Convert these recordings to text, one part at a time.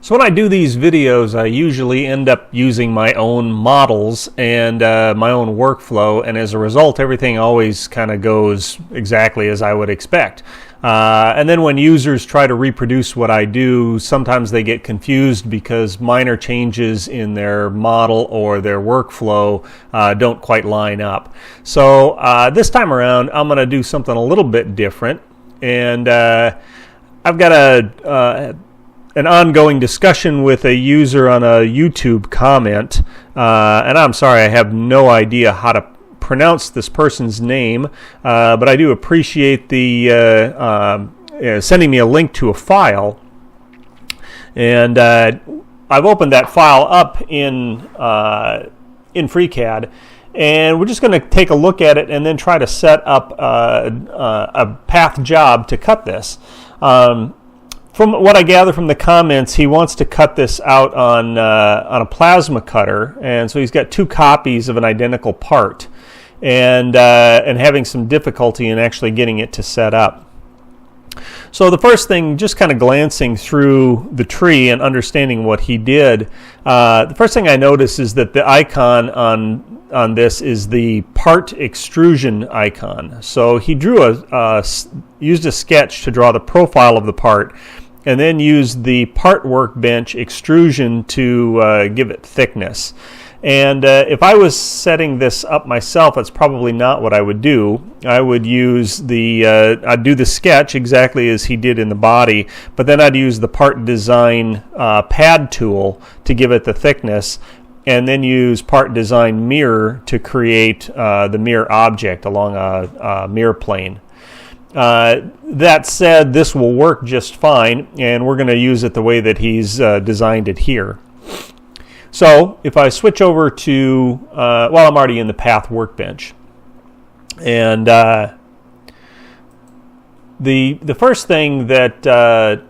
So when I do these videos, I usually end up using my own models and my own workflow, and as a result, everything always kind of goes exactly as I would expect. And then when users try to reproduce what I do, sometimes they get confused because minor changes in their model or their workflow don't quite line up. So this time around, I'm going to do something a little bit different, and I've got an ongoing discussion with a user on a YouTube comment, and I'm sorry, I have no idea how to pronounce this person's name, but I do appreciate the sending me a link to a file, and I've opened that file up in FreeCAD, and we're just going to take a look at it and then try to set up a path job to cut this. From what I gather from the comments, he wants to cut this out on a plasma cutter, and so he's got two copies of an identical part, and having some difficulty in actually getting it to set up. So the first thing, just kind of glancing through the tree and understanding what he did, the first thing I notice is that the icon on this is the part extrusion icon. So he used a sketch to draw the profile of the part, and then used the part workbench extrusion to give it thickness. And if I was setting this up myself, that's probably not what I would do. I would use I'd do the sketch exactly as he did in the body, but then I'd use the part design pad tool to give it the thickness, and then use part design mirror to create the mirror object along a mirror plane. That said, this will work just fine, and we're going to use it the way that he's designed it here. So if I switch over to, well, I'm already in the path workbench, and the first thing that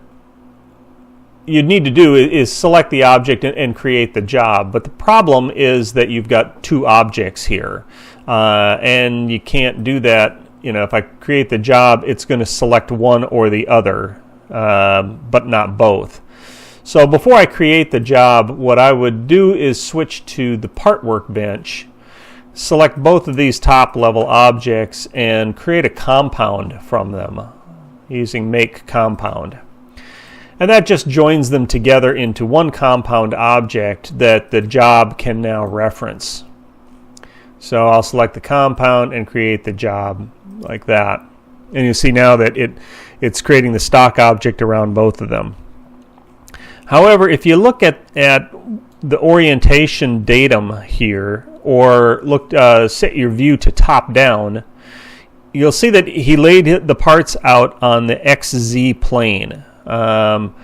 you'd need to do is select the object and create the job. But the problem is that you've got two objects here, and you can't do that. You know, if I create the job, it's going to select one or the other, but not both. So before I create the job, what I would do is switch to the part workbench, select both of these top level objects, and create a compound from them using make compound. And that just joins them together into one compound object that the job can now reference. So I'll select the compound and create the job like that. And you see now that it's creating the stock object around both of them. However, if you look at the orientation datum here, or set your view to top down, you'll see that he laid the parts out on the XZ plane. And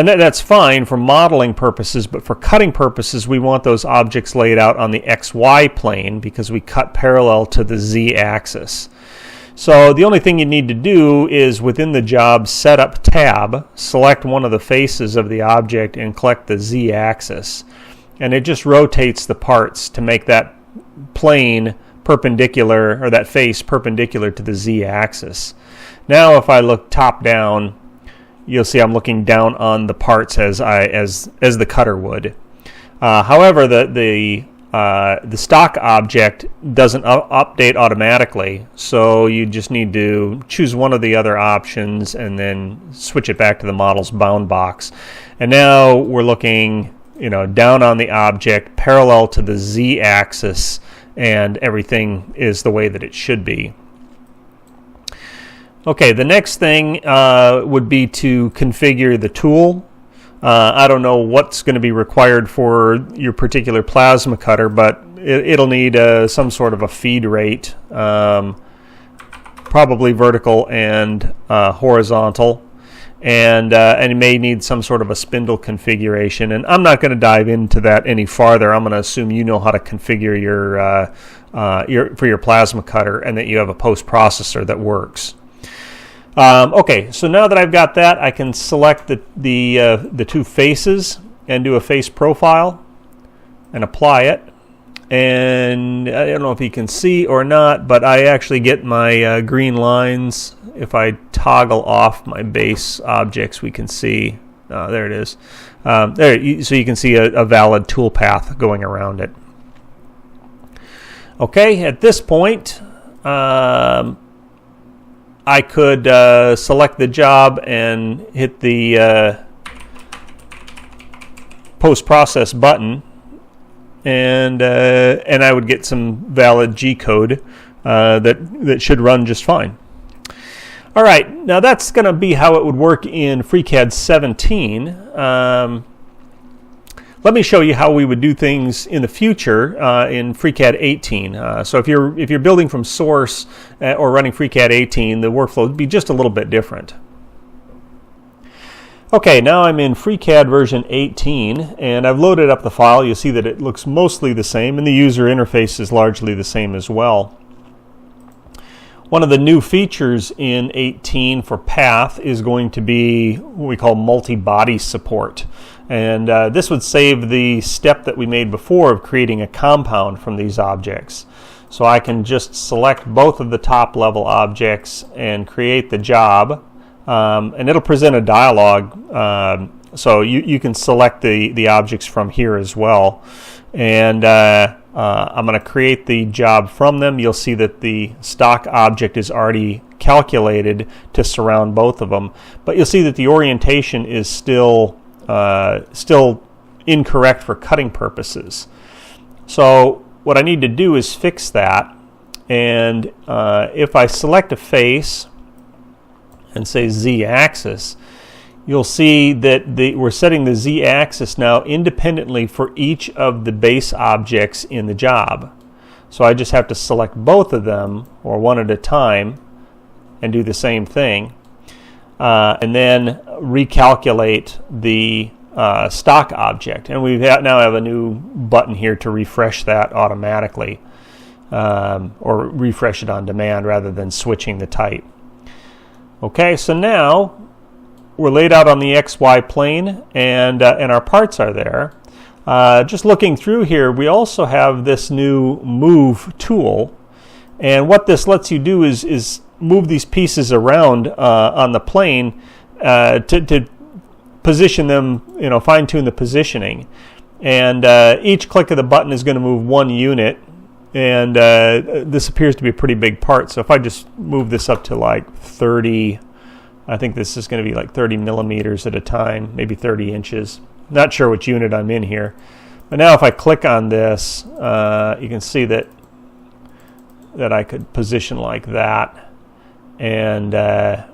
that's fine for modeling purposes, but for cutting purposes, we want those objects laid out on the XY plane because we cut parallel to the Z axis. So the only thing you need to do is within the job setup tab, select one of the faces of the object and select the Z axis. And it just rotates the parts to make that plane perpendicular, or that face perpendicular to the Z axis. Now if I look top down, you'll see I'm looking down on the parts as the cutter would. However, the stock object doesn't update automatically, so you just need to choose one of the other options and then switch it back to the model's bound box. And now we're looking, down on the object, parallel to the Z axis, and everything is the way that it should be. Okay, the next thing would be to configure the tool. I don't know what's going to be required for your particular plasma cutter, but it'll need some sort of a feed rate, probably vertical and horizontal, and it may need some sort of a spindle configuration. And I'm not going to dive into that any farther. I'm going to assume you know how to configure for your plasma cutter, and that you have a post processor that works. Okay, so now that I've got that, I can select the two faces and do a face profile and apply it. And I don't know if you can see or not, but I actually get my green lines. If I toggle off my base objects, we can see There it is. So you can see a valid toolpath going around it. Okay, at this point, I could select the job and hit the post-process button, and I would get some valid G code that should run just fine. All right, now that's going to be how it would work in FreeCAD 17. Let me show you how we would do things in the future in FreeCAD 18. So if you're building from source or running FreeCAD 18, the workflow would be just a little bit different. Okay, now I'm in FreeCAD version 18, and I've loaded up the file. You'll see that it looks mostly the same, and the user interface is largely the same as well. One of the new features in 18 for Path is going to be what we call multi-body support. And this would save the step that we made before of creating a compound from these objects. So I can just select both of the top level objects and create the job. And it'll present a dialog. So you can select the objects from here as well. And I'm going to create the job from them. You'll see that the stock object is already calculated to surround both of them. But you'll see that the orientation is still incorrect for cutting purposes. So what I need to do is fix that. And if I select a face and say Z-axis, you'll see that we're setting the Z-axis now independently for each of the base objects in the job. So I just have to select both of them, or one at a time, and do the same thing. And then recalculate the stock object. And we now have a new button here to refresh that automatically, or refresh it on demand rather than switching the type. Okay, so now we're laid out on the XY plane, and our parts are there. Just looking through here, we also have this new Move tool. And what this lets you do is move these pieces around on the plane to position them, fine-tune the positioning. And each click of the button is going to move one unit. And this appears to be a pretty big part. So if I just move this up to like 30, I think this is going to be like 30 millimeters at a time, maybe 30 inches. Not sure which unit I'm in here. But now if I click on this, you can see that I could position like that. And let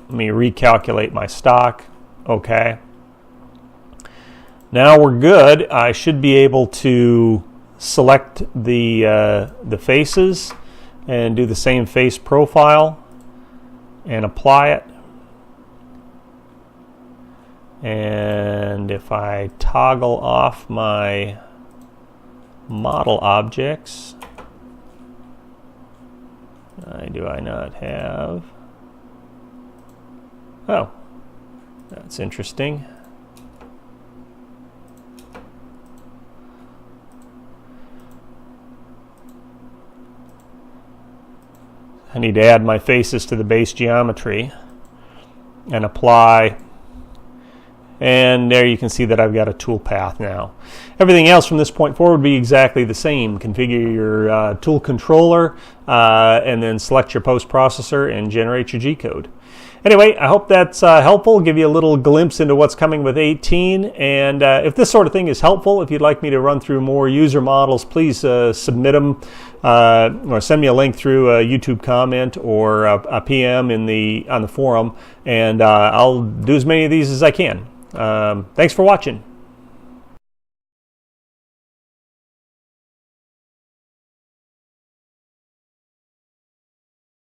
me recalculate my stock. Okay. Now we're good. I should be able to select the faces and do the same face profile and apply it. And if I toggle off my model objects, do I not have? Oh, that's interesting. I need to add my faces to the base geometry and apply. And there you can see that I've got a tool path now. Everything else from this point forward would be exactly the same. Configure your tool controller and then select your post processor and generate your G code. Anyway, I hope that's helpful. Give you a little glimpse into what's coming with 18. And if this sort of thing is helpful, if you'd like me to run through more user models, please submit them or send me a link through a YouTube comment or a PM on the forum, and I'll do as many of these as I can. Thanks for watching.